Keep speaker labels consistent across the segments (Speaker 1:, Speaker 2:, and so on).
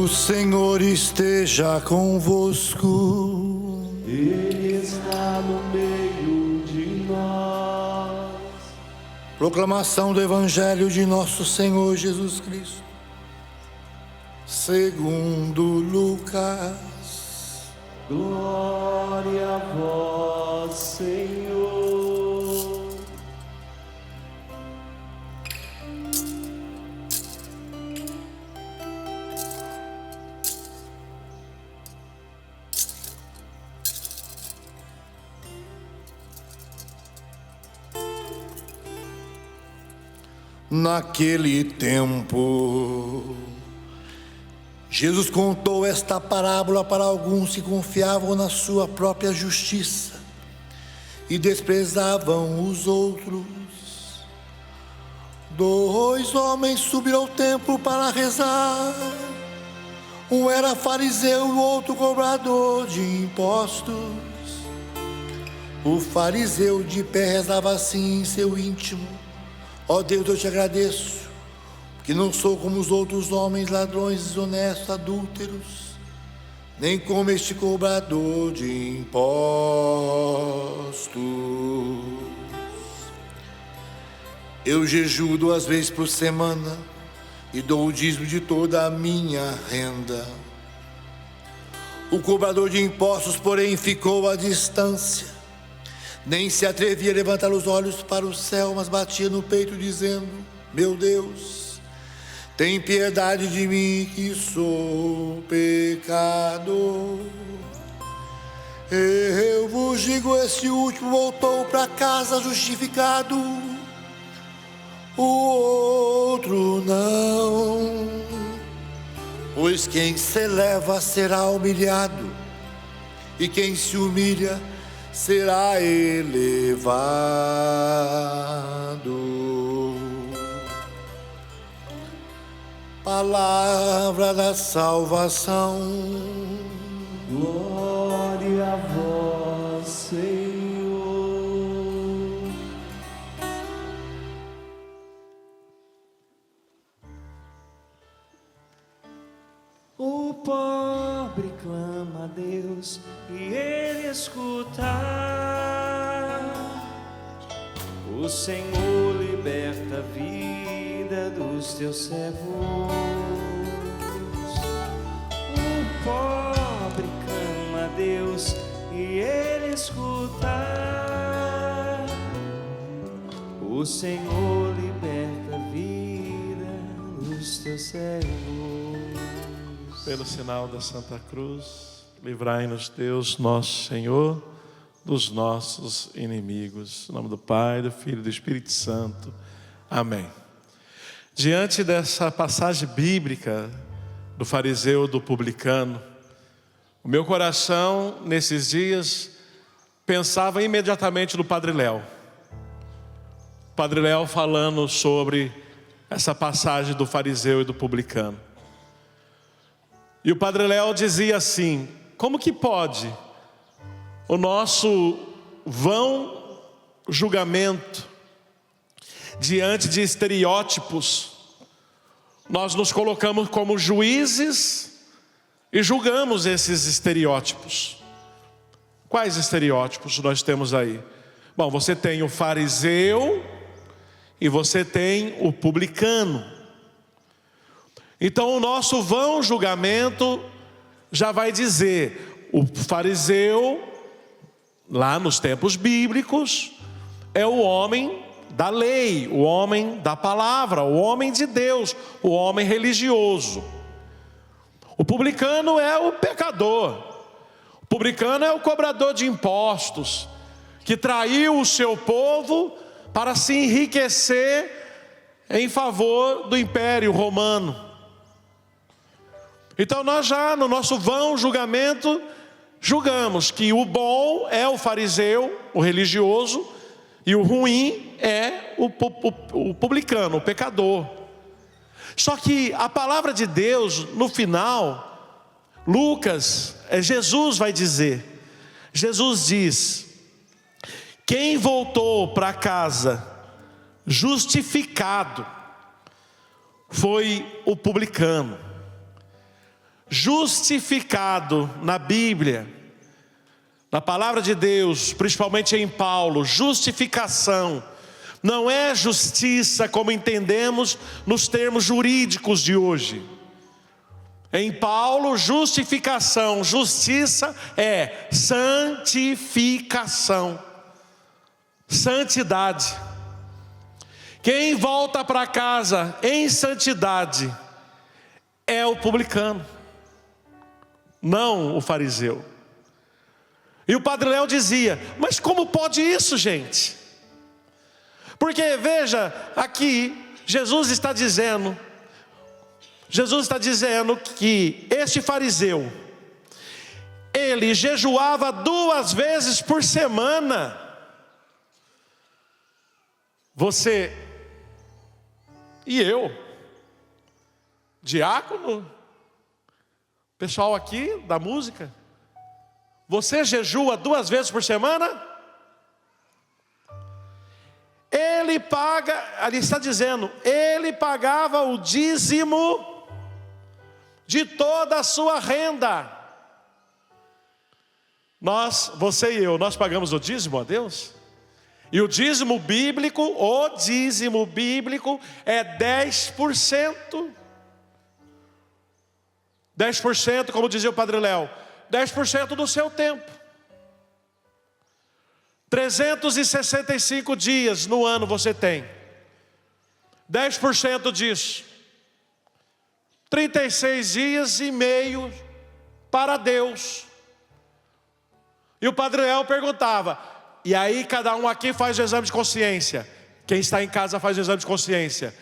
Speaker 1: O Senhor esteja convosco.
Speaker 2: Ele está no meio de nós.
Speaker 1: Proclamação do Evangelho de nosso Senhor Jesus Cristo, segundo Lucas.
Speaker 2: Glória a vós, Senhor.
Speaker 1: Naquele tempo, Jesus contou esta parábola para alguns que confiavam na sua própria justiça e desprezavam os outros. 2 homens subiram ao templo para rezar. Um era fariseu e o outro cobrador de impostos. O fariseu de pé rezava assim em seu íntimo: ó Deus, eu te agradeço, porque não sou como os outros homens, ladrões, desonestos, adúlteros, nem como este cobrador de impostos. Eu jejuo 2 vezes por semana e dou o dízimo de toda a minha renda. O cobrador de impostos, porém, ficou à distância. Nem se atrevia a levantar os olhos para o céu, mas batia no peito dizendo: meu Deus, tem piedade de mim que sou pecador. Eu vos digo, esse último voltou para casa justificado, o outro não. Pois quem se eleva será humilhado, e quem se humilha será elevado. Palavra da salvação.
Speaker 2: Glória a vós, Senhor. O pobre clama a Deus e Ele escuta. O Senhor liberta a vida dos teus servos. O pobre clama a Deus e Ele escuta. O Senhor liberta a vida dos teus servos.
Speaker 3: Pelo sinal da Santa Cruz, livrai-nos Deus, nosso Senhor, dos nossos inimigos. Em nome do Pai, do Filho e do Espírito Santo. Amém. Diante dessa passagem bíblica do fariseu e do publicano, o meu coração, nesses dias, pensava imediatamente no Padre Léo. Padre Léo falando sobre essa passagem do fariseu e do publicano. E o Padre Léo dizia assim: como que pode o nosso vão julgamento diante de estereótipos, nós nos colocamos como juízes e julgamos esses estereótipos? Quais estereótipos nós temos aí? Bom, você tem o fariseu e você tem o publicano. Então o nosso vão julgamento já vai dizer: o fariseu, lá nos tempos bíblicos, é o homem da lei, o homem da palavra, o homem de Deus, o homem religioso. O publicano é o pecador. O publicano é o cobrador de impostos, que traiu o seu povo para se enriquecer em favor do Império Romano. Então nós já no nosso vão julgamento julgamos que o bom é o fariseu, o religioso, e o ruim é o publicano, o pecador. Só que a palavra de Deus, no final, Lucas, Jesus vai dizer, Jesus diz: quem voltou para casa justificado foi o publicano. justificado na Bíblia, na palavra de Deus, principalmente em Paulo, justificação não é justiça como entendemos nos termos jurídicos de hoje. Em Paulo, justificação, justiça é santificação, santidade. Quem volta para casa em santidade é o publicano, não o fariseu. E o Padre Léo dizia: mas como pode isso, gente? Porque veja, aqui Jesus está dizendo que este fariseu, ele jejuava 2 vezes por semana. Você e eu, diácono, pessoal aqui da música, você jejua 2 vezes por semana? Ele paga, ali está dizendo, ele pagava o dízimo de toda a sua renda. Você e eu, nós pagamos o dízimo a Deus? E o dízimo bíblico é 10%. 10%, como dizia o Padre Léo, 10% do seu tempo. 365 dias no ano você tem. 10% disso. 36 dias e meio para Deus. E o Padre Léo perguntava: e aí cada um aqui faz o exame de consciência. Quem está em casa faz o exame de consciência.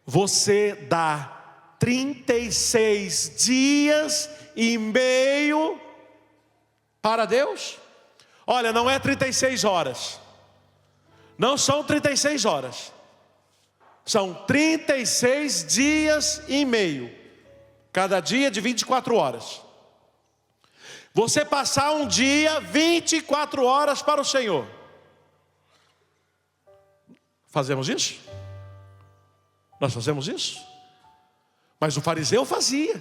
Speaker 3: Você dá 36 dias e meio para Deus? Olha, não é 36 horas. Não são 36 horas. São 36 dias e meio. Cada dia de 24 horas. Você passar um dia 24 horas para o Senhor. Fazemos isso? Nós fazemos isso? Mas o fariseu fazia.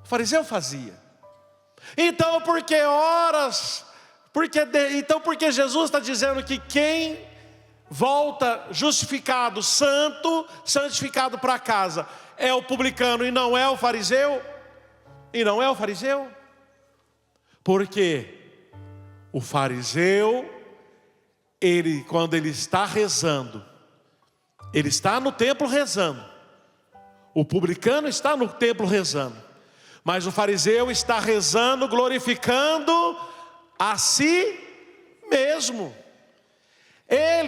Speaker 3: O fariseu fazia. Então por que horas? Então por que Jesus está dizendo que quem volta justificado, santificado para casa, é o publicano e não é o fariseu? E não é o fariseu? Porque o fariseu, quando ele está rezando, ele está no templo rezando. O publicano está no templo rezando. Mas o fariseu está rezando, glorificando a si mesmo.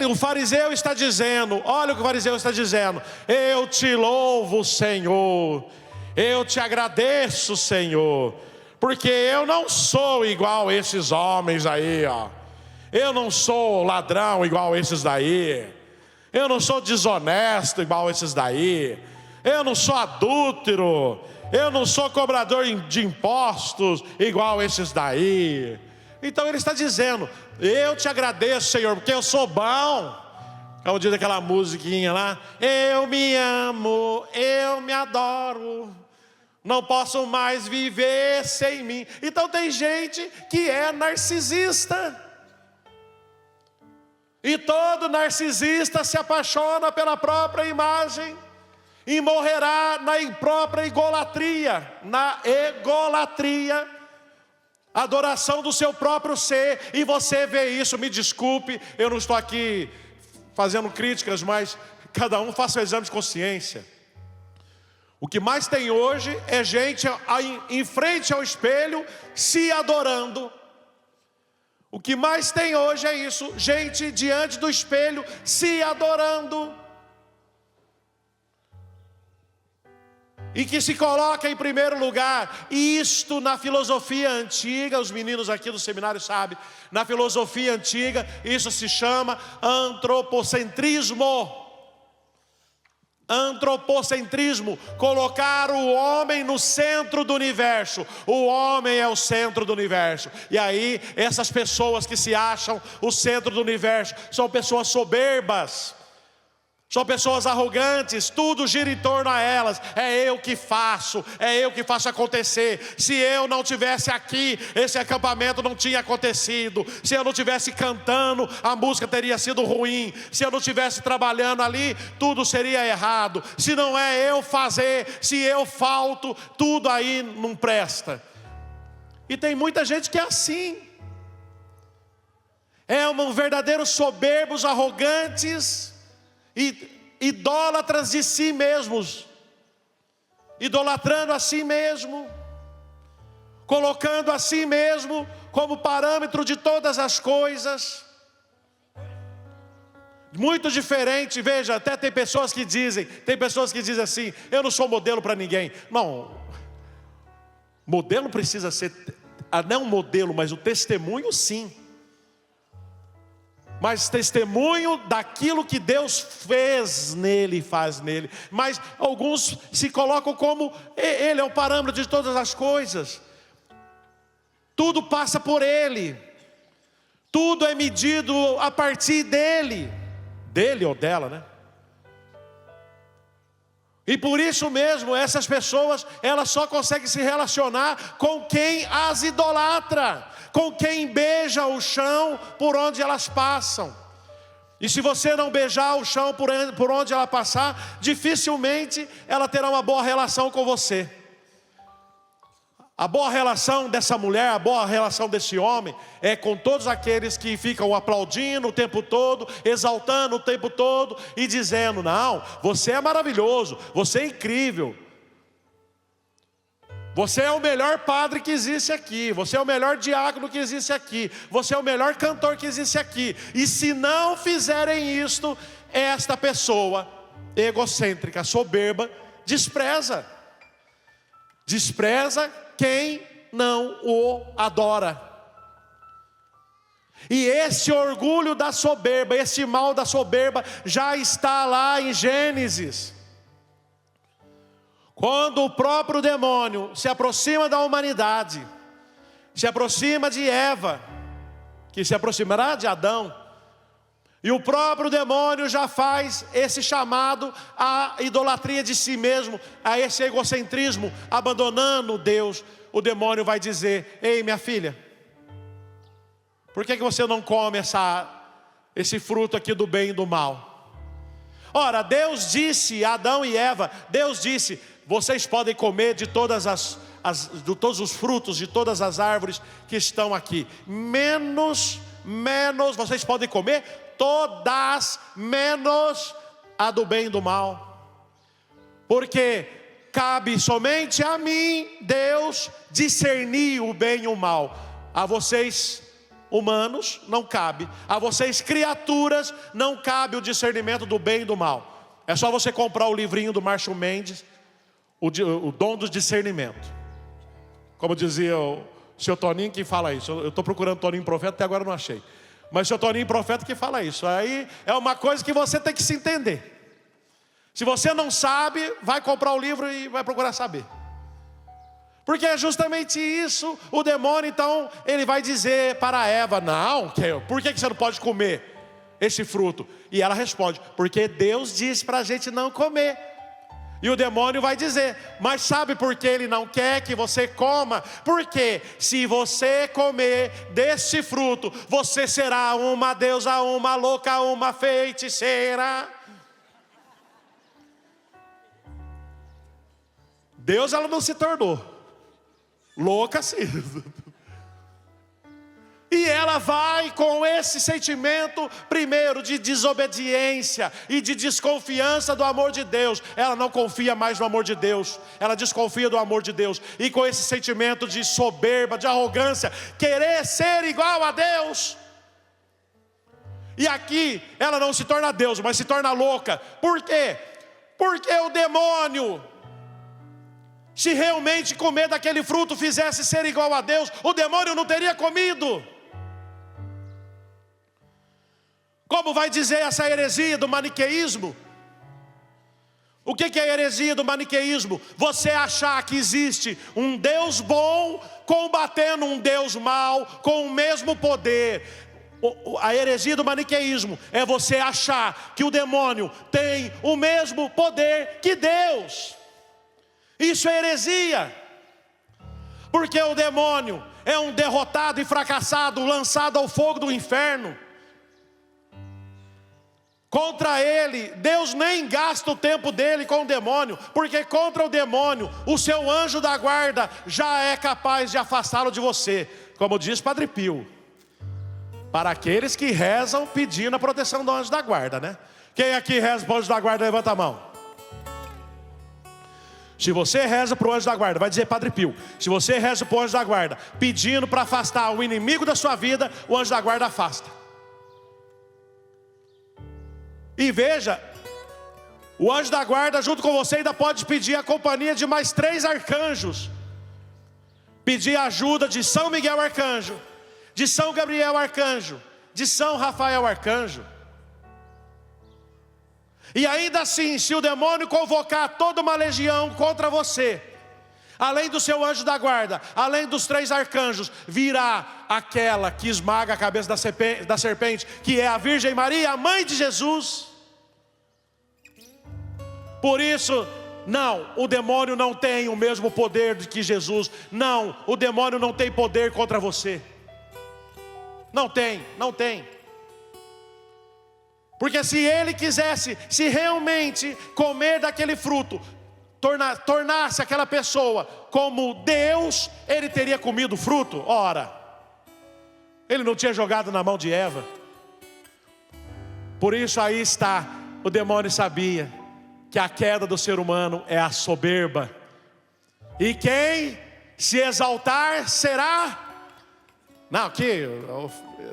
Speaker 3: O fariseu está dizendo, olha o que o fariseu está dizendo: eu te louvo, Senhor, eu te agradeço, Senhor, porque eu não sou igual esses homens aí, ó. Eu não sou ladrão igual esses daí. Eu não sou desonesto igual esses daí. Eu não sou adúltero. Eu não sou cobrador de impostos igual esses daí. Então ele está dizendo: eu te agradeço, Senhor, porque eu sou bom. Como diz aquela musiquinha lá: eu me amo, eu me adoro, não posso mais viver sem mim. Então tem gente que é narcisista. E todo narcisista se apaixona pela própria imagem e morrerá na própria egolatria, adoração do seu próprio ser. E você vê isso, me desculpe, eu não estou aqui fazendo críticas, mas cada um faça o exame de consciência. O que mais tem hoje é gente em frente ao espelho se adorando. O que mais tem hoje é isso, gente diante do espelho se adorando. E que se coloca em primeiro lugar. Isto na filosofia antiga, os meninos aqui do seminário sabem, na filosofia antiga isso se chama antropocentrismo. Antropocentrismo, colocar o homem no centro do universo. O homem é o centro do universo. E aí essas pessoas que se acham o centro do universo são pessoas soberbas, São pessoas arrogantes, tudo gira em torno a elas. É eu que faço acontecer. Se eu não tivesse aqui, esse acampamento não tinha acontecido. Se eu não tivesse cantando, a música teria sido ruim. Se eu não estivesse trabalhando ali, tudo seria errado. Se não é eu fazer, se eu falto, tudo aí não presta. E tem muita gente que é assim. É um verdadeiro soberbos, arrogantes e idólatras de si mesmos, idolatrando a si mesmo, colocando a si mesmo como parâmetro de todas as coisas. Muito diferente, veja, até tem pessoas que dizem assim: eu não sou modelo para ninguém. Não, modelo precisa ser, não modelo, mas o testemunho sim. Mas testemunho daquilo que Deus fez nele e faz nele. Mas alguns se colocam como ele é o parâmetro de todas as coisas. Tudo passa por ele. Tudo é medido a partir dele. Dele ou dela, né? E por isso mesmo, essas pessoas, elas só conseguem se relacionar com quem as idolatra, com quem beija o chão por onde elas passam. E se você não beijar o chão por onde ela passar, dificilmente ela terá uma boa relação com você. A boa relação dessa mulher, a boa relação desse homem é com todos aqueles que ficam aplaudindo o tempo todo, exaltando o tempo todo e dizendo: não, você é maravilhoso, você é incrível, você é o melhor padre que existe aqui, você é o melhor diácono que existe aqui, você é o melhor cantor que existe aqui. E se não fizerem isto, esta pessoa egocêntrica, soberba, despreza quem não o adora. E esse orgulho da soberba, esse mal da soberba já está lá em Gênesis. Quando o próprio demônio se aproxima da humanidade, se aproxima de Eva, que se aproximará de Adão, e o próprio demônio já faz esse chamado à idolatria de si mesmo, a esse egocentrismo, abandonando Deus. O demônio vai dizer: ei, minha filha, por que você não come esse fruto aqui do bem e do mal? Ora, Deus disse a Adão e Eva, Deus disse: vocês podem comer de de todos os frutos, de todas as árvores que estão aqui, menos vocês podem comer todas, menos a do bem e do mal, porque cabe somente a mim, Deus, discernir o bem e o mal. A vocês humanos não cabe, a vocês criaturas não cabe o discernimento do bem e do mal. É só você comprar o livrinho do Márcio Mendes, o dom do discernimento. Como dizia o seu Toninho que fala isso. Eu estou procurando Toninho Profeta, até agora não achei. Mas o seu Toninho Profeta que fala isso. Aí é uma coisa que você tem que se entender. Se você não sabe, vai comprar o livro e vai procurar saber. Porque é justamente isso. O demônio então, ele vai dizer para Eva: não, por que você não pode comer esse fruto? E ela responde: porque Deus disse para a gente não comer. E o demônio vai dizer: mas sabe por que ele não quer que você coma? Porque se você comer desse fruto, você será uma deusa, uma louca, uma feiticeira. Deus ela não se tornou, louca sim. E ela vai com esse sentimento, primeiro, de desobediência e de desconfiança do amor de Deus. Ela não confia mais no amor de Deus, ela desconfia do amor de Deus. E com esse sentimento de soberba, de arrogância, querer ser igual a Deus. E aqui, ela não se torna Deus, mas se torna louca. Por quê? Porque o demônio, se realmente comer daquele fruto fizesse ser igual a Deus, o demônio não teria comido. Como vai dizer essa heresia do maniqueísmo? O que é a heresia do maniqueísmo? Você achar que existe um Deus bom combatendo um Deus mau com o mesmo poder. A heresia do maniqueísmo é você achar que o demônio tem o mesmo poder que Deus. Isso é heresia. Porque o demônio é um derrotado e fracassado, lançado ao fogo do inferno. Contra ele, Deus nem gasta o tempo dele com o demônio, porque contra o demônio, o seu anjo da guarda já é capaz de afastá-lo de você. Como diz Padre Pio, para aqueles que rezam pedindo a proteção do anjo da guarda, né? Quem aqui reza para o anjo da guarda, levanta a mão. Se você reza para o anjo da guarda, vai dizer Padre Pio, se você reza para o anjo da guarda pedindo para afastar o inimigo da sua vida, o anjo da guarda afasta. E veja, o anjo da guarda junto com você ainda pode pedir a companhia de mais 3 arcanjos. Pedir a ajuda de São Miguel Arcanjo, de São Gabriel Arcanjo, de São Rafael Arcanjo. E ainda assim, se o demônio convocar toda uma legião contra você, além do seu anjo da guarda, além dos 3 arcanjos, virá aquela que esmaga a cabeça da serpente, que é a Virgem Maria, a mãe de Jesus. Por isso, não, o demônio não tem o mesmo poder que Jesus. Não, o demônio não tem poder contra você. Não tem, não tem. Porque se ele quisesse, se realmente comer daquele fruto, tornar-se aquela pessoa como Deus, ele teria comido o fruto? Ora, ele não tinha jogado na mão de Eva. Por isso aí está, o demônio sabia que a queda do ser humano é a soberba. E quem se exaltar será... Não, que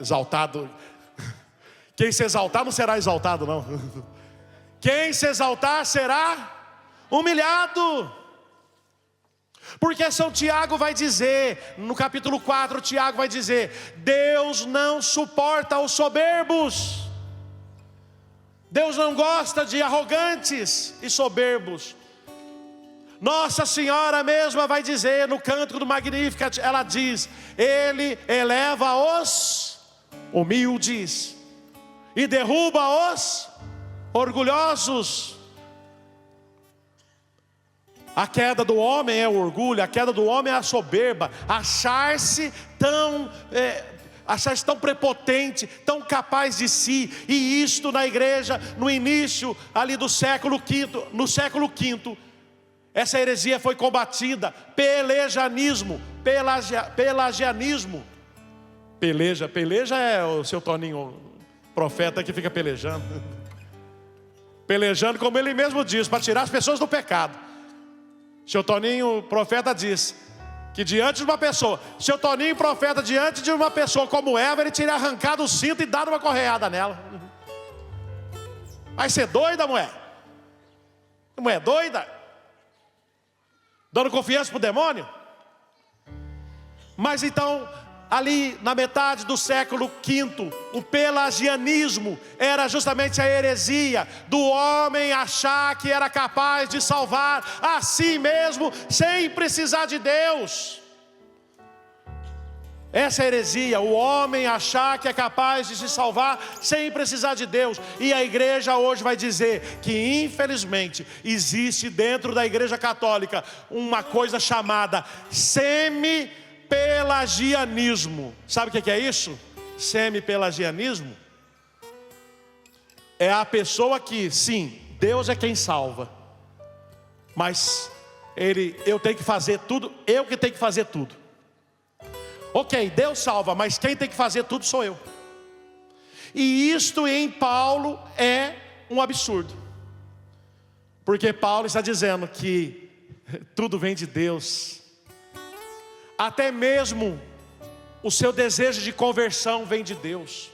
Speaker 3: exaltado... Quem se exaltar não será exaltado, não. Quem se exaltar será humilhado. Porque São Tiago vai dizer, no capítulo 4, Tiago vai dizer: Deus não suporta os soberbos. Deus não gosta de arrogantes e soberbos. Nossa Senhora mesma vai dizer no Cântico do Magnificat, ela diz: Ele eleva os humildes e derruba os orgulhosos. A queda do homem é o orgulho, a queda do homem é a soberba, achar-se tão prepotente, tão capaz de si. E isto na igreja, no início ali do século V, no século V, essa heresia foi combatida. Pelagianismo. Peleja é o seu Toninho, profeta que fica pelejando. Pelejando, como ele mesmo diz, para tirar as pessoas do pecado. Seu Toninho, profeta, diz que diante de uma pessoa, seu Toninho, profeta, diante de uma pessoa como Eva, ele teria arrancado o cinto e dado uma correada nela. Vai ser doida, mulher? Mulher doida? Dando confiança para o demônio? Mas então, ali na metade do século V, o pelagianismo era justamente a heresia do homem achar que era capaz de salvar a si mesmo sem precisar de Deus. Essa heresia, o homem achar que é capaz de se salvar sem precisar de Deus. E a igreja hoje vai dizer que infelizmente existe dentro da igreja católica uma coisa chamada semi-pelagianismo. Sabe o que é isso? Semi-pelagianismo é a pessoa que, sim, Deus é quem salva, mas eu tenho que fazer tudo, eu que tenho que fazer tudo. Ok, Deus salva, mas quem tem que fazer tudo sou eu. E isto em Paulo é um absurdo, porque Paulo está dizendo que tudo vem de Deus. Até mesmo o seu desejo de conversão vem de Deus.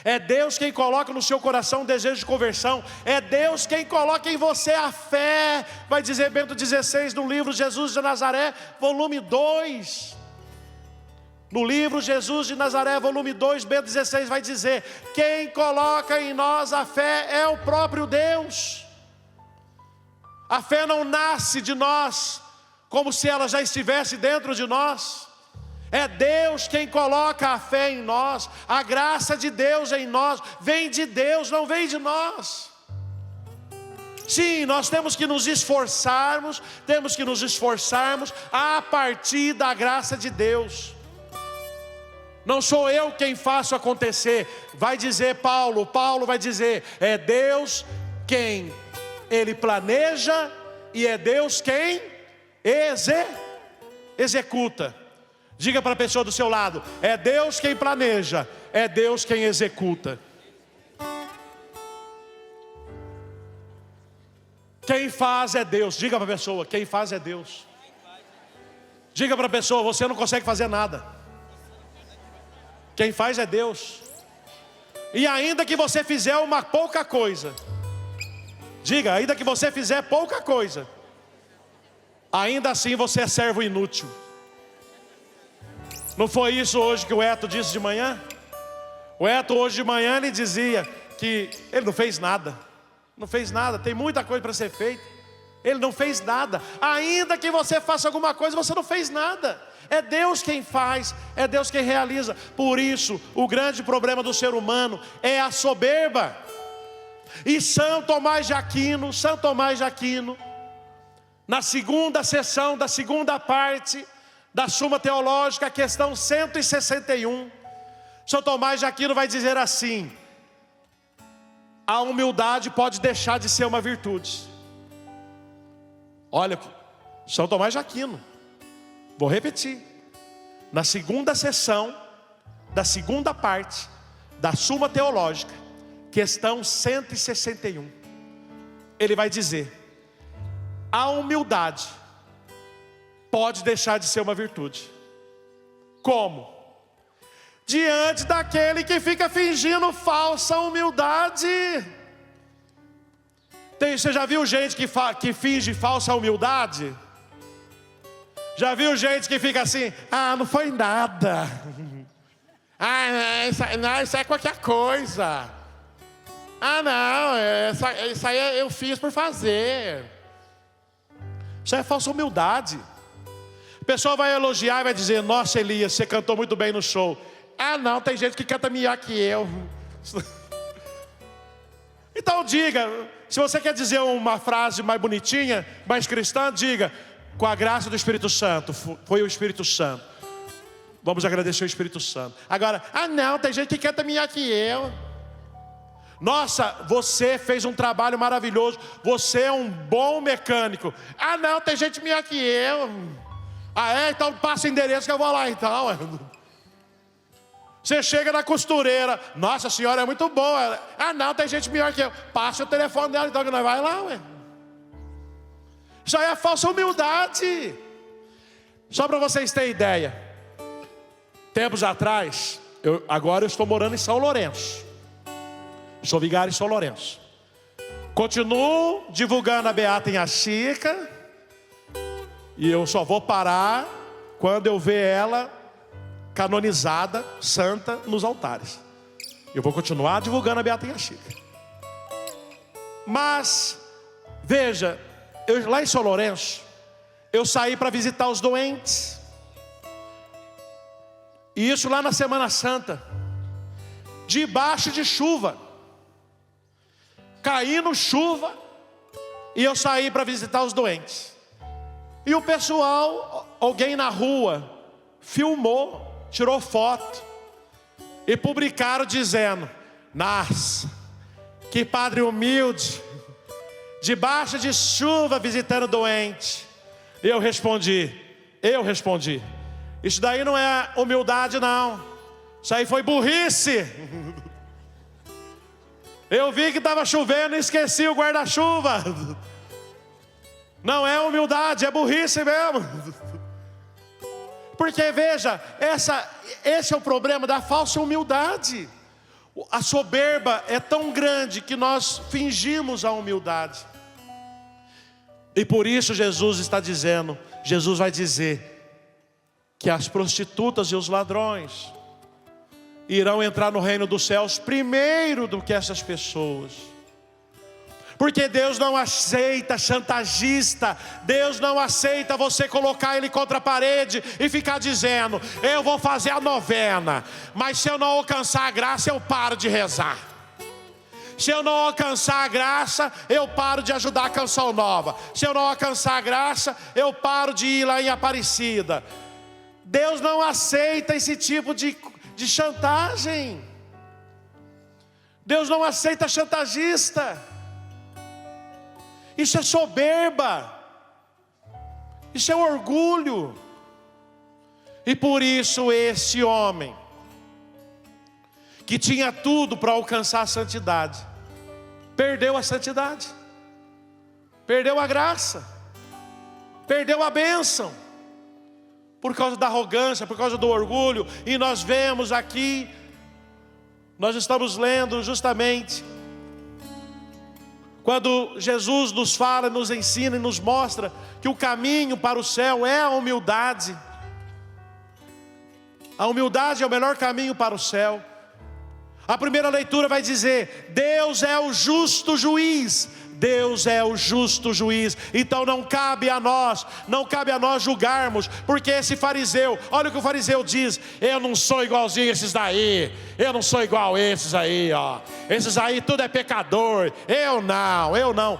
Speaker 3: É Deus quem coloca no seu coração o desejo de conversão. É Deus quem coloca em você a fé. Vai dizer Bento XVI no livro Jesus de Nazaré, volume 2. No livro Jesus de Nazaré, volume 2, Bento XVI vai dizer: quem coloca em nós a fé é o próprio Deus. A fé não nasce de nós como se ela já estivesse dentro de nós. É Deus quem coloca a fé em nós. A graça de Deus em nós vem de Deus, não vem de nós. Sim, nós temos que nos esforçarmos a partir da graça de Deus. Não sou eu quem faço acontecer. Vai dizer Paulo vai dizer, é Deus quem Ele planeja e é Deus quem executa. Diga para a pessoa do seu lado, é Deus quem planeja, é Deus quem executa. Quem faz é Deus. Diga para a pessoa, quem faz é Deus. Diga para a pessoa, você não consegue fazer nada. Quem faz é Deus. E ainda que você fizer uma pouca coisa, diga, ainda que você fizer pouca coisa, ainda assim você é servo inútil. Não foi isso hoje que o Eto disse de manhã? O Eto hoje de manhã ele dizia que ele não fez nada. Não fez nada, tem muita coisa para ser feita. Ele não fez nada. Ainda que você faça alguma coisa, você não fez nada. É Deus quem faz, é Deus quem realiza. Por isso, o grande problema do ser humano é a soberba. E São Tomás de Aquino, na segunda sessão da segunda parte da Suma Teológica, questão 161, São Tomás de Aquino vai dizer assim: a humildade pode deixar de ser uma virtude. Olha, São Tomás de Aquino, vou repetir, na segunda sessão da segunda parte da Suma Teológica, questão 161, ele vai dizer: a humildade pode deixar de ser uma virtude. Como? Diante daquele que fica fingindo falsa humildade. Você já viu gente que finge falsa humildade? Já viu gente que fica assim, não foi nada. Isso é qualquer coisa. Isso aí eu fiz por fazer. Isso é falsa humildade. A pessoa vai elogiar e vai dizer: nossa, Elias, você cantou muito bem no show. Não, tem gente que canta melhor que eu. Então diga, se você quer dizer uma frase mais bonitinha, mais cristã, diga: com a graça do Espírito Santo, foi o Espírito Santo. Vamos agradecer o Espírito Santo. Agora, não, tem gente que canta melhor que eu. Nossa, você fez um trabalho maravilhoso, você é um bom mecânico. Não, tem gente melhor que eu. Então passa o endereço que eu vou lá então. Você chega na costureira, nossa, a senhora é muito boa. Não, tem gente melhor que eu. Passa o telefone dela então que nós vai lá, ué. Isso aí é falsa humildade. Só para vocês terem ideia, tempos atrás, agora eu estou morando em São Lourenço. Sou vigário em São Lourenço. Continuo divulgando a Beata em Axica. E eu só vou parar quando eu ver ela canonizada, santa, nos altares. Eu vou continuar divulgando a Beata em Axica. Mas, veja, lá em São Lourenço, eu saí para visitar os doentes. E isso lá na Semana Santa, debaixo de chuva, caindo chuva, e eu saí para visitar os doentes. E o pessoal, alguém na rua, filmou, tirou foto e publicaram dizendo: nossa, que padre humilde, debaixo de chuva visitando doente. E eu respondi, isso daí não é humildade não, isso aí foi burrice. Eu vi que estava chovendo e esqueci o guarda-chuva. Não é humildade, é burrice mesmo. Porque veja, esse é o problema da falsa humildade. A soberba é tão grande que nós fingimos a humildade. E por isso Jesus vai dizer que as prostitutas e os ladrões irão entrar no reino dos céus primeiro do que essas pessoas. Porque Deus não aceita chantagista. Deus não aceita você colocar ele contra a parede e ficar dizendo: eu vou fazer a novena, mas se eu não alcançar a graça, eu paro de rezar. Se eu não alcançar a graça, eu paro de ajudar a Canção Nova. Se eu não alcançar a graça, eu paro de ir lá em Aparecida. Deus não aceita esse tipo de chantagem. Deus não aceita chantagista. Isso é soberba. Isso é orgulho. E por isso esse homem, que tinha tudo para alcançar a santidade, perdeu a santidade, perdeu a graça, perdeu a bênção, por causa da arrogância, por causa do orgulho. E nós vemos aqui, nós estamos lendo justamente, quando Jesus nos fala, nos ensina e nos mostra que o caminho para o céu é a humildade. A humildade é o melhor caminho para o céu. A primeira leitura vai dizer: Deus é o justo juiz. Deus é o justo juiz. Então não cabe a nós julgarmos, porque esse fariseu, olha o que o fariseu diz: eu não sou igualzinho a esses daí, eu não sou igual a esses aí, ó. Esses aí tudo é pecador, eu não.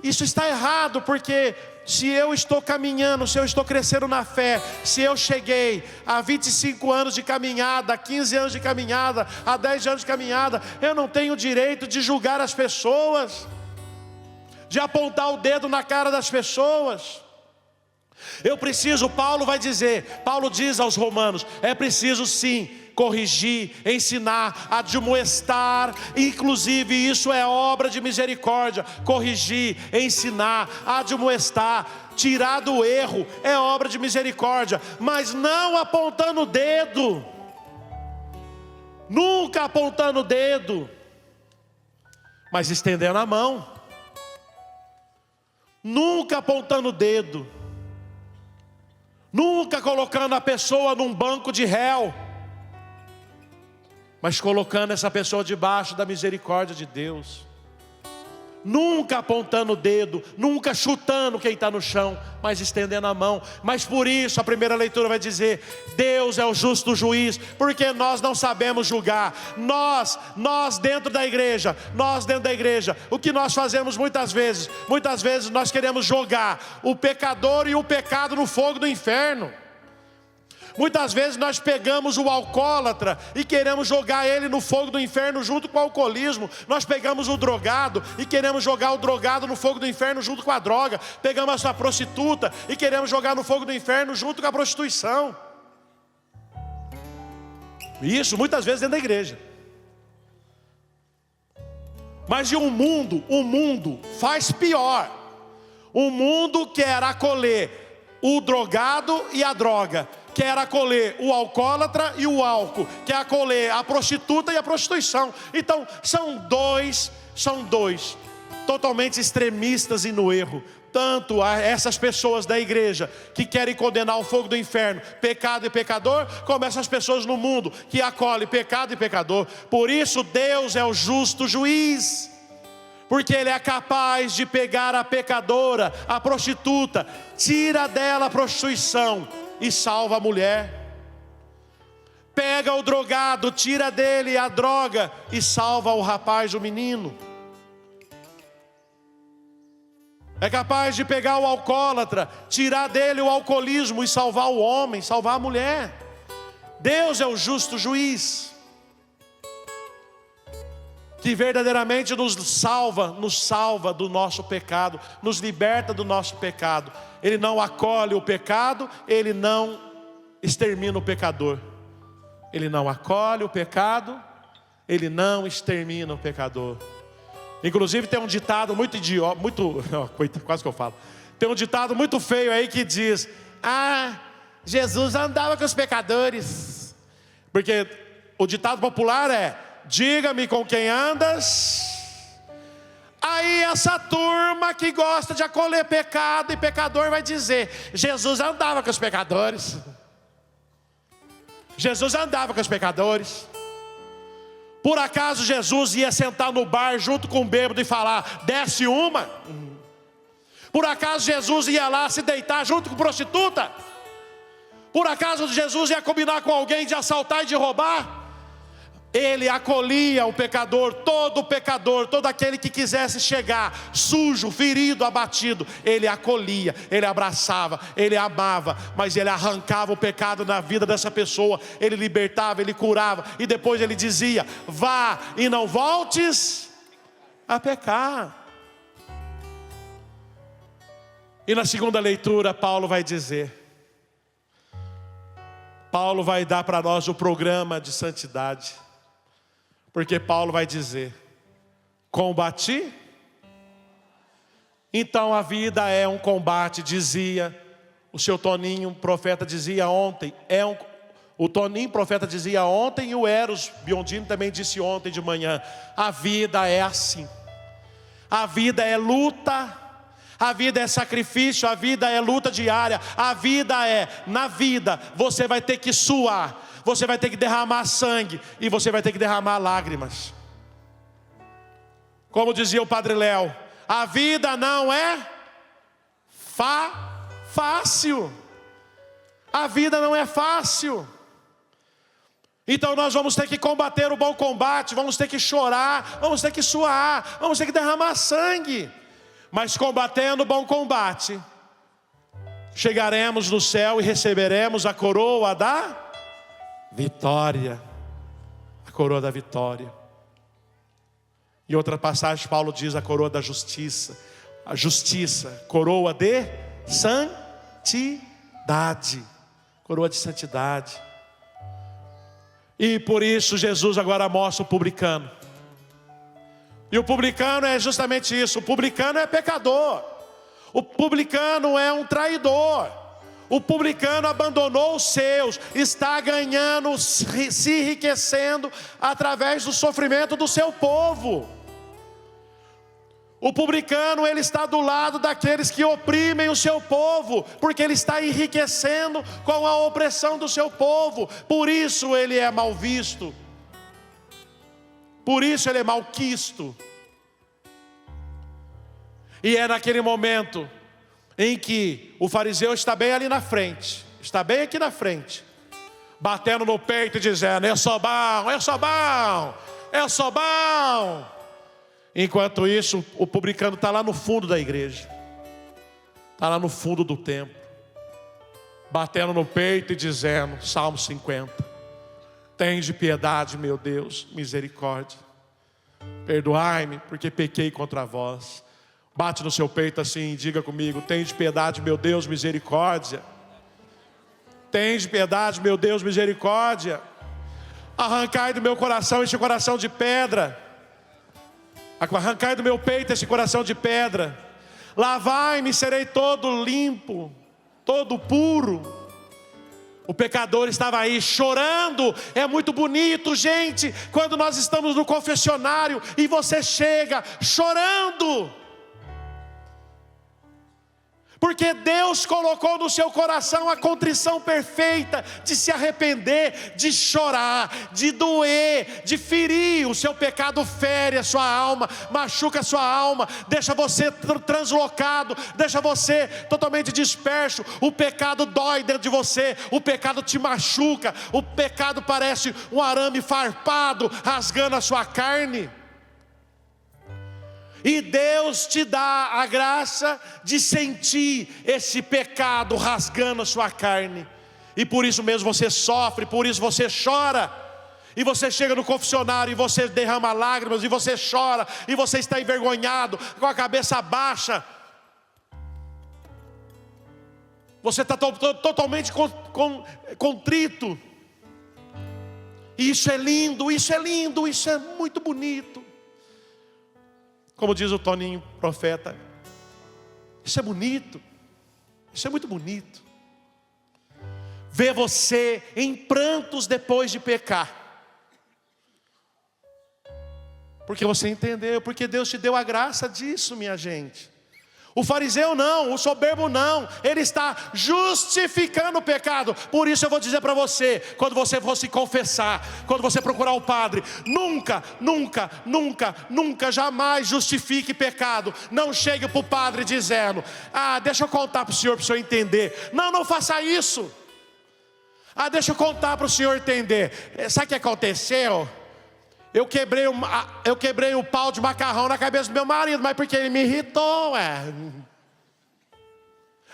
Speaker 3: Isso está errado, porque se eu estou caminhando, se eu estou crescendo na fé, se eu cheguei a 25 anos de caminhada, a 15 anos de caminhada, a 10 anos de caminhada, eu não tenho o direito de julgar as pessoas, de apontar o dedo na cara das pessoas. Eu preciso, Paulo diz aos romanos, é preciso sim corrigir, ensinar, admoestar. Inclusive isso é obra de misericórdia. Corrigir, ensinar, admoestar, tirar do erro é obra de misericórdia, mas não apontando o dedo. Nunca apontando o dedo, mas estendendo a mão. Nunca apontando o dedo, nunca colocando a pessoa num banco de réu, mas colocando essa pessoa debaixo da misericórdia de Deus. Nunca apontando o dedo, nunca chutando quem está no chão, mas estendendo a mão. Mas por isso a primeira leitura vai dizer: Deus é o justo juiz, porque nós não sabemos julgar. Nós dentro da igreja, o que nós fazemos muitas vezes nós queremos jogar o pecador e o pecado no fogo do inferno. Muitas vezes nós pegamos o alcoólatra e queremos jogar ele no fogo do inferno junto com o alcoolismo. Nós pegamos o drogado e queremos jogar o drogado no fogo do inferno junto com a droga. Pegamos a prostituta e queremos jogar no fogo do inferno junto com a prostituição. Isso muitas vezes dentro da igreja. Mas o mundo faz pior. O mundo quer acolher o drogado e a droga, quer acolher o alcoólatra e o álcool, quer acolher a prostituta e a prostituição. Então são dois totalmente extremistas e no erro. Tanto a essas pessoas da igreja que querem condenar o fogo do inferno, pecado e pecador, como essas pessoas no mundo que acolhem pecado e pecador. Por isso Deus é o justo juiz, porque Ele é capaz de pegar a pecadora, a prostituta, tira dela a prostituição e salva a mulher. Pega o drogado, tira dele a droga e salva o rapaz, o menino. É capaz de pegar o alcoólatra, tirar dele o alcoolismo e salvar o homem, salvar a mulher. Deus é o justo juiz, que verdadeiramente nos salva do nosso pecado, nos liberta do nosso pecado. Ele não acolhe o pecado, Ele não extermina o pecador. Ele não acolhe o pecado, Ele não extermina o pecador. Inclusive tem um ditado muito idiota, quase que eu falo. Tem um ditado muito feio aí que diz: Jesus andava com os pecadores. Porque o ditado popular é: diga-me com quem andas. Aí essa turma que gosta de acolher pecado e pecador vai dizer: Jesus andava com os pecadores. Jesus andava com os pecadores. Por acaso Jesus ia sentar no bar junto com o bêbado e falar: desce uma? Por acaso Jesus ia lá se deitar junto com prostituta? Por acaso Jesus ia combinar com alguém de assaltar e de roubar? Ele acolhia o pecador, todo aquele que quisesse chegar sujo, ferido, abatido. Ele acolhia, ele abraçava, ele amava, mas ele arrancava o pecado na vida dessa pessoa. Ele libertava, ele curava, e depois ele dizia: vá e não voltes a pecar. E na segunda leitura Paulo vai dar para nós o programa de santidade. Porque Paulo vai dizer: combati. Então a vida é um combate, dizia o seu Toninho, profeta, dizia ontem. O Toninho, profeta, dizia ontem, e o Eros Biondini também disse ontem de manhã. A vida é assim. A vida é luta, a vida é sacrifício, a vida é luta diária. A vida na vida você vai ter que suar, você vai ter que derramar sangue, e você vai ter que derramar lágrimas. Como dizia o Padre Léo, a vida não é fácil. A vida não é fácil. Então nós vamos ter que combater o bom combate, vamos ter que chorar, vamos ter que suar, vamos ter que derramar sangue. Mas combatendo o bom combate, chegaremos no céu e receberemos a coroa da vitória. A coroa da vitória. Em outra passagem Paulo diz a coroa da justiça. A justiça, coroa de santidade. Coroa de santidade. E por isso Jesus agora mostra o publicano. E o publicano é justamente isso. O publicano é pecador. O publicano é um traidor. O publicano abandonou os seus, está ganhando, se enriquecendo através do sofrimento do seu povo. O publicano, ele está do lado daqueles que oprimem o seu povo, porque ele está enriquecendo com a opressão do seu povo. Por isso ele é mal visto. Por isso ele é malquisto. E é naquele momento em que o fariseu está bem ali na frente, está bem aqui na frente, batendo no peito e dizendo: eu sou bom, eu sou bom, eu sou bom. Enquanto isso, o publicano está lá no fundo da igreja, está lá no fundo do templo, batendo no peito e dizendo, Salmo 50: tende piedade, meu Deus, misericórdia, perdoai-me, porque pequei contra vós. Bate no seu peito assim e diga comigo: tende piedade, meu Deus, misericórdia. Tende piedade, meu Deus, misericórdia. Arrancai do meu coração este coração de pedra. Arrancai do meu peito esse coração de pedra. Lavai-me, serei todo limpo, todo puro. O pecador estava aí chorando. É muito bonito, gente, quando nós estamos no confessionário e você chega chorando. Porque Deus colocou no seu coração a contrição perfeita de se arrepender, de chorar, de doer, de ferir. O seu pecado fere a sua alma, machuca a sua alma, deixa você translocado, deixa você totalmente disperso. O pecado dói dentro de você, o pecado te machuca, o pecado parece um arame farpado rasgando a sua carne. E Deus te dá a graça de sentir esse pecado rasgando a sua carne. E por isso mesmo você sofre, por isso você chora. E você chega no confessionário e você derrama lágrimas, e você chora, e você está envergonhado, com a cabeça baixa. Você está totalmente contrito. E isso é lindo, isso é lindo, isso é muito bonito. Como diz o Toninho, profeta, isso é bonito, isso é muito bonito. Ver você em prantos depois de pecar. Porque você entendeu, porque Deus te deu a graça disso, minha gente. O fariseu não, o soberbo não, ele está justificando o pecado. Por isso eu vou dizer para você, quando você for se confessar, quando você procurar o padre, nunca, nunca, nunca, nunca, jamais justifique pecado. Não chegue para o padre dizendo: deixa eu contar para o senhor entender. Não, não faça isso. Deixa eu contar para o senhor entender. Sabe o que aconteceu? Eu quebrei o pau de macarrão na cabeça do meu marido, mas porque ele me irritou,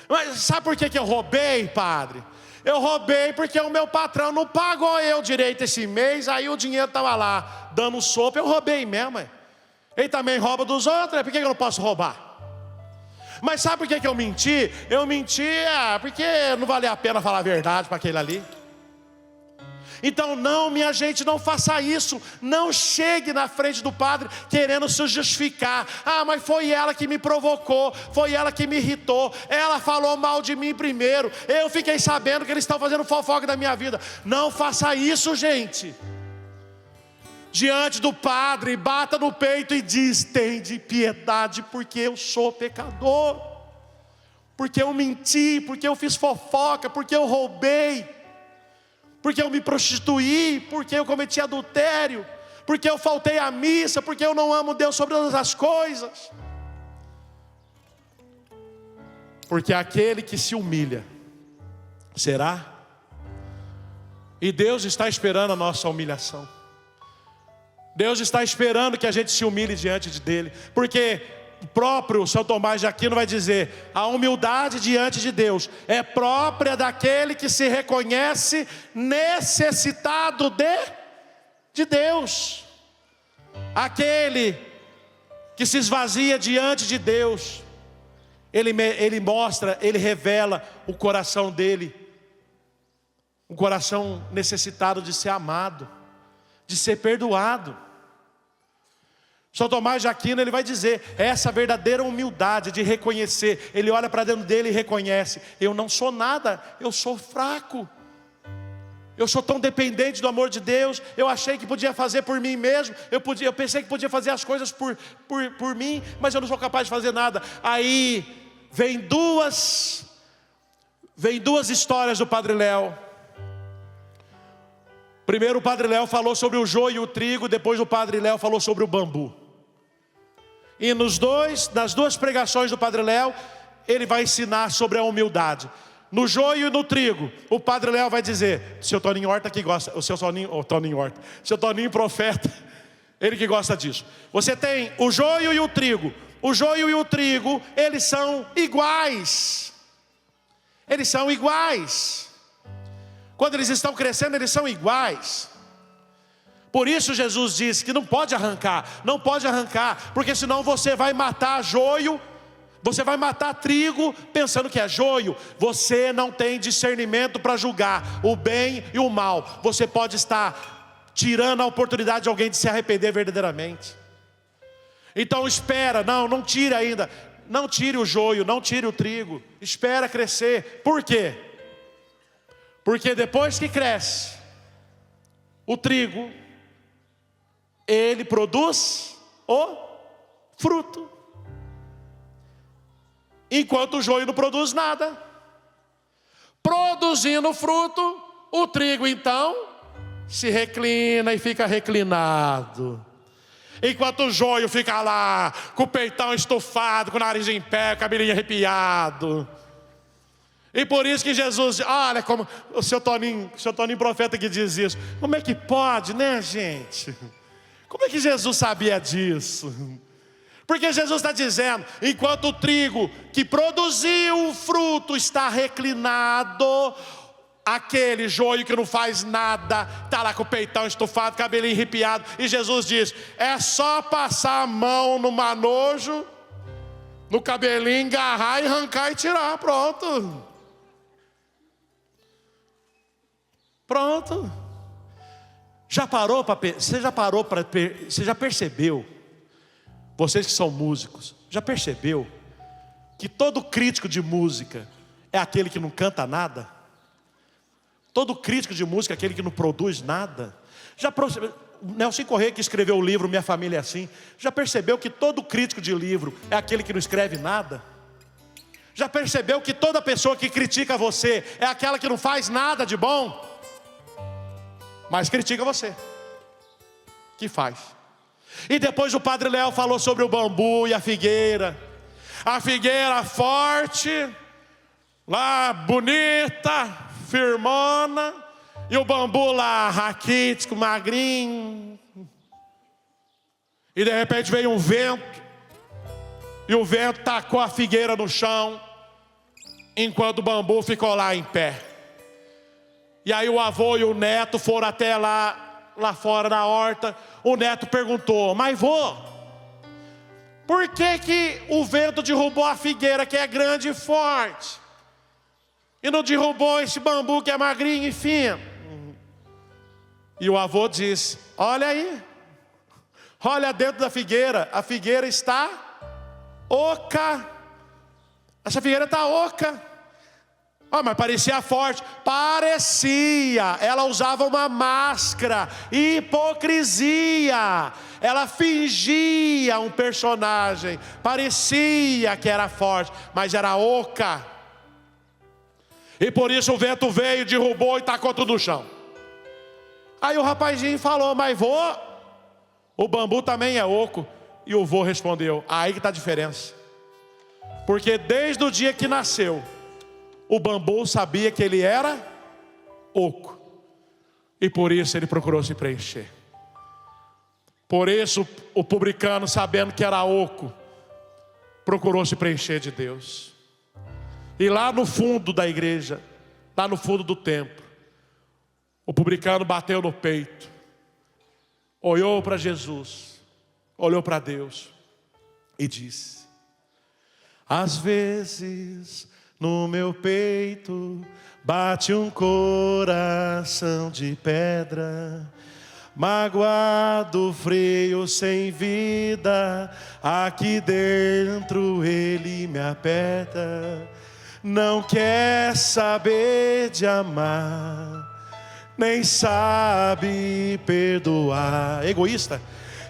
Speaker 3: Mas sabe por que eu roubei, padre? Eu roubei porque o meu patrão não pagou eu direito esse mês, aí o dinheiro estava lá, dando sopa, eu roubei mesmo, Ele também rouba dos outros, por que eu não posso roubar? Mas sabe por que eu menti? Eu menti porque não valia a pena falar a verdade para aquele ali. Então não, minha gente, não faça isso. Não chegue na frente do padre querendo se justificar. Mas foi ela que me provocou, foi ela que me irritou, ela falou mal de mim primeiro, eu fiquei sabendo que eles estão fazendo fofoca da minha vida. Não faça isso, gente. Diante do padre, bata no peito e diz: tende piedade, porque eu sou pecador, porque eu menti, porque eu fiz fofoca, porque eu roubei, porque eu me prostituí, porque eu cometi adultério, porque eu faltei à missa, porque eu não amo Deus sobre todas as coisas. Porque aquele que se humilha será, e Deus está esperando a nossa humilhação. Deus está esperando que a gente se humilhe diante dele, porque o próprio São Tomás de Aquino vai dizer: a humildade diante de Deus é própria daquele que se reconhece necessitado de Deus. Aquele que se esvazia diante de Deus, ele mostra, ele revela o coração dele, um coração necessitado de ser amado, de ser perdoado. São Tomás de Aquino, ele vai dizer, essa verdadeira humildade de reconhecer. Ele olha para dentro dele e reconhece: eu não sou nada, eu sou fraco, eu sou tão dependente do amor de Deus. Eu achei que podia fazer por mim mesmo, eu pensei que podia fazer as coisas por mim, mas eu não sou capaz de fazer nada. Aí vem duas histórias do Padre Léo. Primeiro o Padre Léo falou sobre o joio e o trigo, depois o Padre Léo falou sobre o bambu. E nas duas pregações do Padre Léo, ele vai ensinar sobre a humildade. No joio e no trigo, o Padre Léo vai dizer, seu Toninho Horta que gosta, seu Toninho profeta, ele que gosta disso. Você tem o joio e o trigo. O joio e o trigo, eles são iguais. Eles são iguais. Quando eles estão crescendo, eles são iguais. Por isso Jesus disse que não pode arrancar, porque senão você vai matar joio, você vai matar trigo pensando que é joio. Você não tem discernimento para julgar o bem e o mal. Você pode estar tirando a oportunidade de alguém de se arrepender verdadeiramente. Então espera, não tire ainda, não tire o joio, não tire o trigo, espera crescer. Por quê? Porque depois que cresce o trigo, ele produz o fruto, enquanto o joio não produz nada. Produzindo fruto, o trigo então se reclina e fica reclinado, enquanto o joio fica lá com o peitão estufado, com o nariz em pé, cabelinho arrepiado. E por isso que Jesus, olha como o seu Toninho profeta que diz isso. Como é que pode, né, gente? Como é que Jesus sabia disso? Porque Jesus está dizendo, enquanto o trigo que produziu o fruto está reclinado, aquele joio que não faz nada, está lá com o peitão estufado, cabelinho arrepiado. E Jesus diz, é só passar a mão no manojo, no cabelinho, agarrar e arrancar e tirar, pronto. Pronto. Você já percebeu, vocês que são músicos, já percebeu que todo crítico de música é aquele que não canta nada? Todo crítico de música é aquele que não produz nada? Nelson Corrêa, que escreveu o livro Minha Família é Assim, já percebeu que todo crítico de livro é aquele que não escreve nada? Já percebeu que toda pessoa que critica você é aquela que não faz nada de bom, mas critica você, que faz. E depois o Padre Léo falou sobre o bambu e a figueira. A figueira forte, lá bonita, firmona, e o bambu lá raquítico, magrinho. E de repente veio um vento, e o vento tacou a figueira no chão, enquanto o bambu ficou lá em pé. E aí o avô e o neto foram até lá fora na horta. O neto perguntou: mas vô, por que o vento derrubou a figueira que é grande e forte, e não derrubou esse bambu que é magrinho e fino? E o avô disse: olha aí, olha dentro da figueira, a figueira está oca. Essa figueira está oca. Mas parecia forte. Parecia. Ela usava uma máscara, hipocrisia. Ela fingia um personagem. Parecia que era forte, mas era oca. E por isso o vento veio, derrubou e tacou tudo no chão. Aí o rapazinho falou: mas vô, o bambu também é oco. E o vô respondeu: aí que está a diferença. Porque desde o dia que nasceu, o bambu sabia que ele era oco, e por isso ele procurou se preencher. Por isso o publicano, sabendo que era oco, procurou se preencher de Deus. E lá no fundo da igreja, lá no fundo do templo, o publicano bateu no peito, olhou para Jesus, olhou para Deus e disse: às vezes no meu peito bate um coração de pedra, magoado, frio, sem vida. Aqui dentro ele me aperta. Não quer saber de amar, nem sabe perdoar. Egoísta.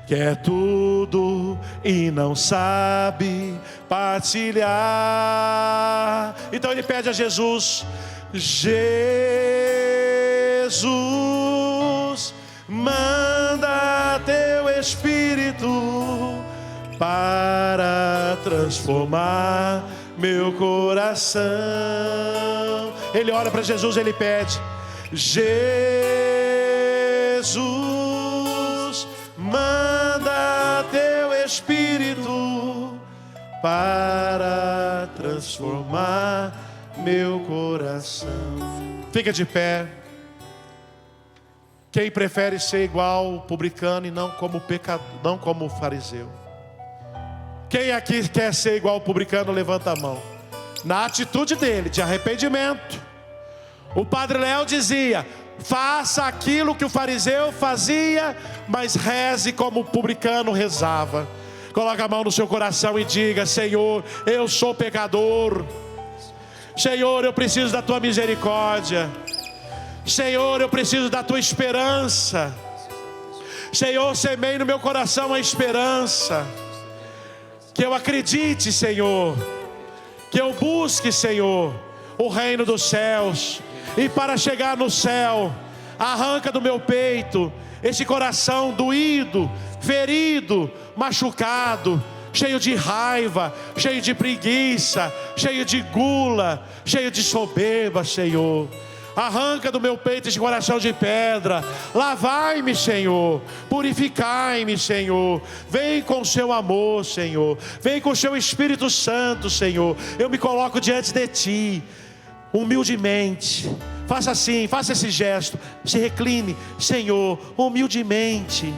Speaker 3: Quer tudo e não sabe partilhar. Então ele pede a Jesus: Jesus, manda teu Espírito para transformar meu coração. Ele olha para Jesus, ele pede: Jesus, manda teu Espírito para transformar meu coração. Fica de pé. Quem prefere ser igual ao publicano e não como pecador, não como fariseu? Quem aqui quer ser igual ao publicano, levanta a mão. Na atitude dele, de arrependimento. O Padre Léo dizia: faça aquilo que o fariseu fazia, mas reze como o publicano rezava. Coloque a mão no seu coração e diga: Senhor, eu sou pecador. Senhor, eu preciso da tua misericórdia. Senhor, eu preciso da tua esperança. Senhor, semeie no meu coração a esperança. Que eu acredite, Senhor. Que eu busque, Senhor, o reino dos céus. E para chegar no céu, arranca do meu peito esse coração doído, ferido, machucado, cheio de raiva, cheio de preguiça, cheio de gula, cheio de soberba, Senhor. Arranca do meu peito esse coração de pedra. Lavai-me, Senhor. Purificai-me, Senhor. Vem com o seu amor, Senhor. Vem com o seu Espírito Santo, Senhor. Eu me coloco diante de ti, humildemente. Faça assim, faça esse gesto. Se recline, Senhor, humildemente.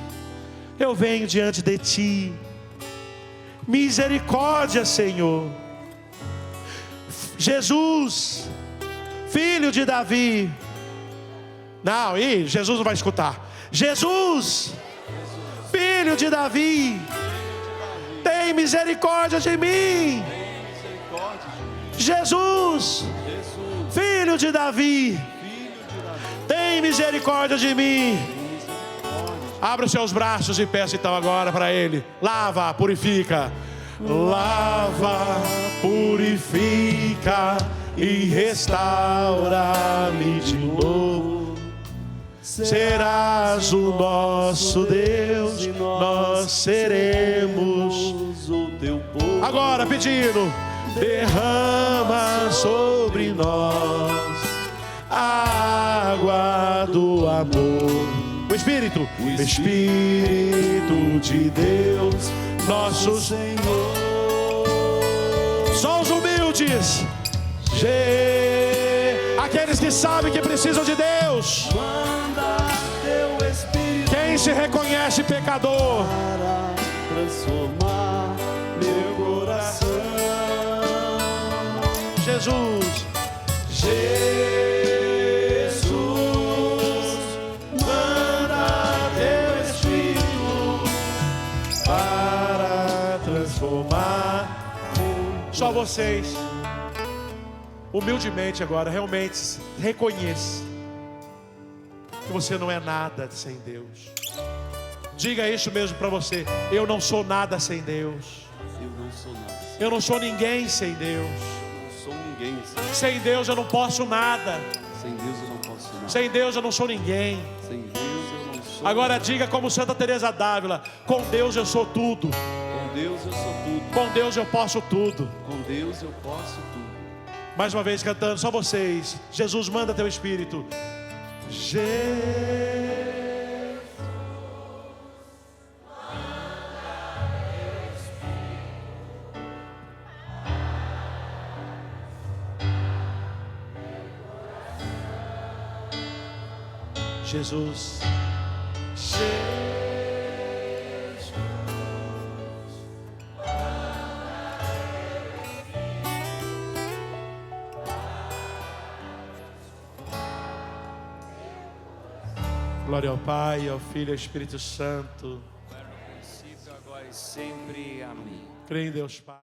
Speaker 3: Eu venho diante de ti. Misericórdia, Senhor. Jesus, filho de Davi. Não, Jesus não vai escutar. Jesus, filho de Davi, tem misericórdia de mim. Jesus, filho de Davi, tem misericórdia de mim. Abra os seus braços e peça então agora para Ele: lava, purifica, lava, purifica e restaura-me de novo. Serás o nosso Deus, nós seremos
Speaker 2: o teu povo.
Speaker 3: agora pedindo: derrama sobre nós a água do amor. O Espírito de Deus, nosso Senhor. Só os humildes, aqueles que sabem que precisam de Deus.
Speaker 2: Manda teu Espírito.
Speaker 3: Quem se reconhece pecador
Speaker 2: Para transformar meu coração.
Speaker 3: Jesus, manda teu Espírito para transformar. Só vocês, humildemente agora, realmente reconheça que você não é nada sem Deus. Diga isso mesmo para você: eu não sou nada sem Deus.
Speaker 2: Eu não sou nada.
Speaker 3: Eu não sou ninguém sem Deus.
Speaker 2: Não sou ninguém.
Speaker 3: Sem Deus eu não posso nada.
Speaker 2: Sem Deus eu não posso nada.
Speaker 3: Sem Deus eu não sou ninguém.
Speaker 2: Sem Deus eu não sou.
Speaker 3: Agora diga como Santa Teresa d'Ávila: com Deus eu sou tudo.
Speaker 2: Com Deus eu sou tudo.
Speaker 3: Com Deus eu posso tudo.
Speaker 2: Com Deus eu posso tudo.
Speaker 3: Mais uma vez cantando, só vocês. Jesus, manda teu Espírito. Jesus. Glória ao Pai, ao Filho e ao Espírito Santo.
Speaker 2: No princípio, agora e sempre. Amém.
Speaker 3: Crê em Deus Pai.